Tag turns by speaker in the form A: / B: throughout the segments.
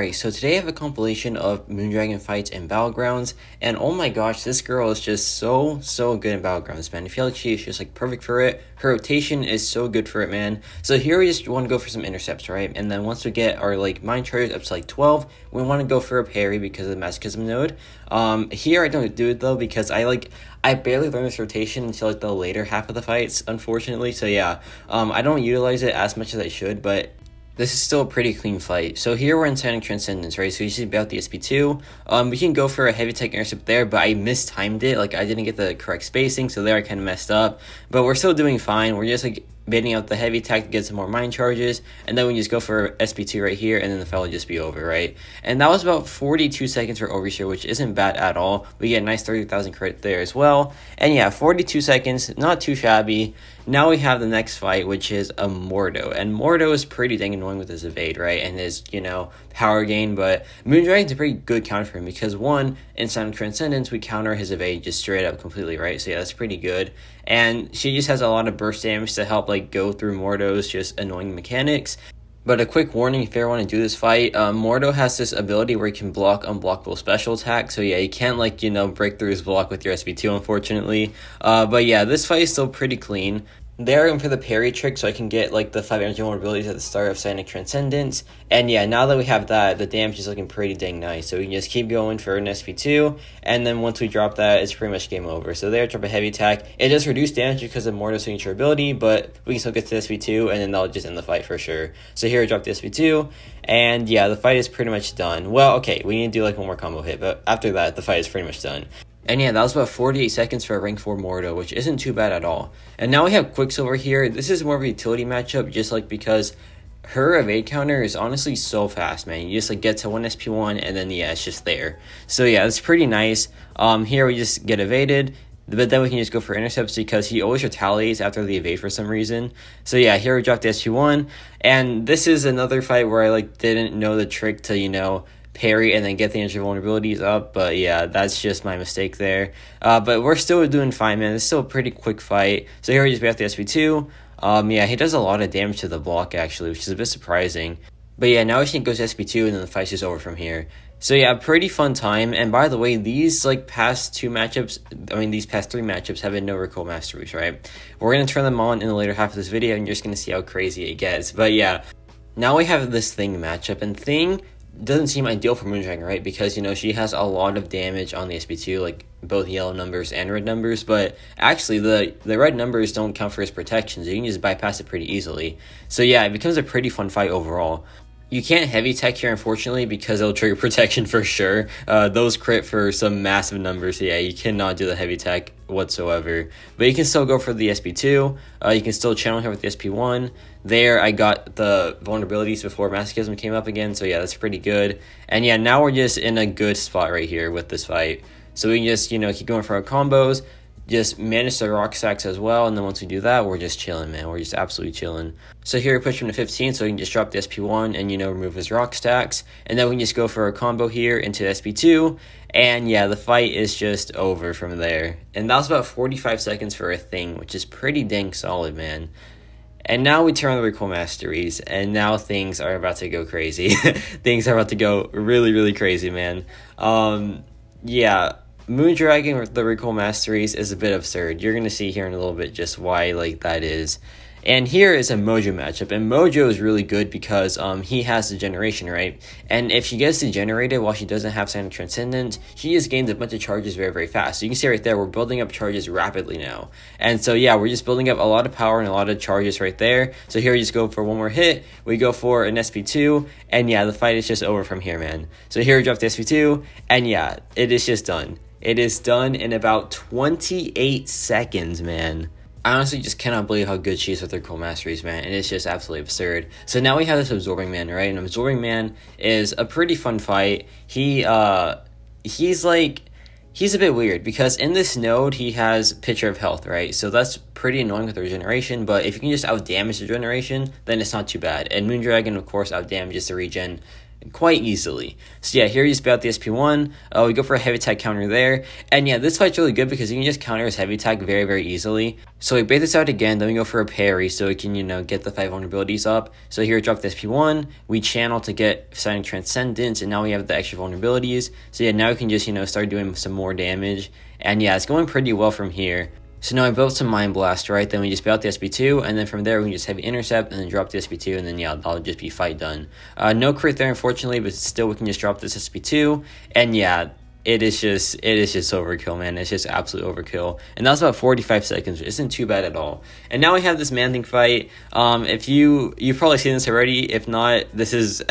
A: Alright, so today I have a compilation of Moondragon fights and Battlegrounds, and oh my gosh, this girl is just so good in Battlegrounds, man. I feel like she is just like perfect for it. Her rotation is so good for it, man. So here we just want to go for some intercepts, right? And then once we get our like mind charges up to like 12, we want to go for a parry because of the Masochism node. Here I don't do it though because I barely learned this rotation until like the later half of the fights, unfortunately. So yeah, I don't utilize it as much as I should, but this is still a pretty clean fight. So here we're in Sonic Transcendence, right? So you should be out the SP2. We can go for a heavy tech intercept there, but I mistimed it. Like I didn't get the correct spacing, so there I kind of messed up. But we're still doing fine. We're just like baiting out the heavy tech to get some more mind charges, and then we just go for SP2 right here, and then the fight will just be over, right? And that was about 42 seconds for Overshare, which isn't bad at all. We get a nice 30,000 credit there as well. And yeah, 42 seconds, not too shabby. Now we have the next fight, which is a Mordo. And Mordo is pretty dang annoying with his evade, right? And his, power gain. But Moondragon's a pretty good counter for him because, one, in Sonic Transcendence, we counter his evade just straight up completely, right? So yeah, that's pretty good. And she just has a lot of burst damage to help like go through Mordo's just annoying mechanics. But a quick warning, if you ever want to do this fight, Mordo has this ability where he can block unblockable special attacks. So yeah, you can't break through his block with your SP2, unfortunately. But yeah, this fight is still pretty clean. There I'm for the parry trick so I can get like the 5 energy vulnerabilities at the start of Sonic Transcendence. And yeah, now that we have that, the damage is looking pretty dang nice. So we can just keep going for an SP2, and then once we drop that, it's pretty much game over. So there, drop a heavy attack. It does reduce damage because of Mordo's signature ability, but we can still get to the SP2, and then that'll just end the fight for sure. So here I drop the SP2, and yeah, the fight is pretty much done. Well, okay, we need to do like one more combo hit, but after that, the fight is pretty much done. And yeah, that was about 48 seconds for a rank 4 Mordo, which isn't too bad at all. And now we have Quicksilver here. This is more of a utility matchup, just like because her evade counter is honestly so fast, man. You just like get to 1 SP1 and then yeah, it's just there. So yeah, it's pretty nice. Here we just get evaded, but then we can just go for intercepts because he always retaliates after the evade for some reason. So yeah, here we drop the SP1, and this is another fight where I like didn't know the trick to parry and then get the energy vulnerabilities up, but yeah, that's just my mistake there. But we're still doing fine, man. It's still a pretty quick fight. So here we just have the SP2. Yeah, he does a lot of damage to the block actually, which is a bit surprising. But yeah, now I think it goes SP2 and then the fight's just over from here. So yeah, pretty fun time. And by the way, these past 3 matchups have been no recall masteries, right? We're gonna turn them on in the later half of this video and you're just gonna see how crazy it gets. But yeah, now we have this Thing matchup, and Thing doesn't seem ideal for Moondragon, right? Because, she has a lot of damage on the SP2, like both yellow numbers and red numbers, but actually the red numbers don't count for his protection, so you can just bypass it pretty easily. So yeah, it becomes a pretty fun fight overall. You can't heavy tech here, unfortunately, because it'll trigger protection for sure. Those crit for some massive numbers, so yeah, you cannot do the heavy tech whatsoever. But you can still go for the SP2. You can still channel here with the SP1. There, I got the vulnerabilities before Masochism came up again, so yeah, that's pretty good. And yeah, now we're just in a good spot right here with this fight. So we can just, keep going for our combos, just manage the rock stacks as well, and then once we do that, we're just chilling, man. We're just absolutely chilling. So here we push him to 15, so we can just drop the SP1 and, remove his rock stacks. And then we can just go for a combo here into the SP2, and yeah, the fight is just over from there. And that was about 45 seconds for a Thing, which is pretty dang solid, man. And now we turn on the recall masteries, and now things are about to go crazy. Things are about to go really crazy, man. Yeah, Moondragon with the recall masteries is a bit absurd. You're going to see here in a little bit just why that is. And here is a Mojo matchup, and Mojo is really good because he has the generation, right? And if she gets degenerated while she doesn't have Sonic Transcendence, she just gains a bunch of charges very fast. So you can see right there, we're building up charges rapidly now. And so yeah, we're just building up a lot of power and a lot of charges right there. So here we just go for one more hit, we go for an SP2, and yeah, the fight is just over from here, man. So here we drop the SP2, and yeah, it is just done. It is done in about 28 seconds, man. I honestly just cannot believe how good she is with her recall masteries, man, and it's just absolutely absurd. So now we have this Absorbing Man, right? And Absorbing Man is a pretty fun fight. He's a bit weird because in this node he has Picture of Health, right? So that's pretty annoying with the regeneration, but if you can just out damage the regeneration, then it's not too bad. And Moondragon, of course, out damages the regen quite easily. So yeah, here you spit out the SP1, we go for a heavy attack counter there, and yeah, this fight's really good because you can just counter his heavy attack very, very easily. So we bait this out again, then we go for a parry so we can, get the 5 vulnerabilities up. So here, drop the SP1, we channel to get Silent Transcendence, and now we have the extra vulnerabilities. So yeah, now we can just, start doing some more damage, and yeah, it's going pretty well from here. So now I built some Mind Blast, right? Then we just built the SP2, and then from there we can just heavy intercept, and then drop the SP2, and then yeah, that'll just be fight done. No crit there, unfortunately, but still we can just drop this SP2, and yeah, it is just overkill, man. It's just absolute overkill. And that was about 45 seconds, which isn't too bad at all. And now we have this Man-Thing fight. If you've probably seen this already. If not, this is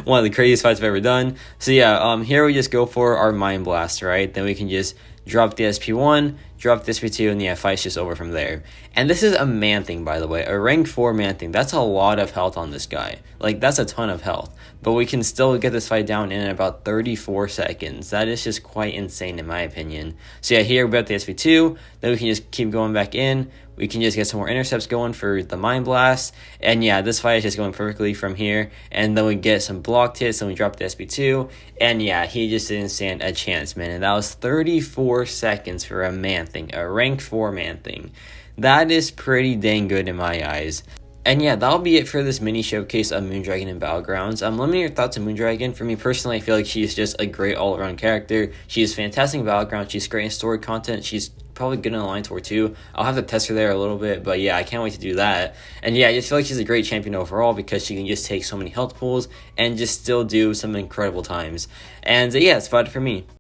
A: one of the craziest fights I've ever done. So yeah, here we just go for our Mind Blast, right? Then we can just drop the SP1, drop the SP2, and yeah, fight's just over from there. And this is a Man-Thing, by the way, a rank 4 Man-Thing. That's a lot of health on this guy. Like, that's a ton of health. But we can still get this fight down in about 34 seconds. That is just quite insane in my opinion. So yeah, here we got the SP2, then we can just keep going back in. We can just get some more intercepts going for the Mind Blast. And yeah, this fight is just going perfectly from here. And then we get some blocked hits, and we drop the SP2. And yeah, he just didn't stand a chance, man. And that was 34 seconds for a Man-Thing, a rank 4 Man-Thing. That is pretty dang good in my eyes. And yeah, that'll be it for this mini showcase of Moondragon and Battlegrounds. Let me know your thoughts on Moondragon. For me personally, I feel like she is just a great all-around character. She is fantastic in Battlegrounds. She's great in story content. She's probably good in Alliance War 2. I'll have to test her there a little bit, but yeah, I can't wait to do that. And yeah, I just feel like she's a great champion overall because she can just take so many health pools and just still do some incredible times. And yeah, that's about it for me.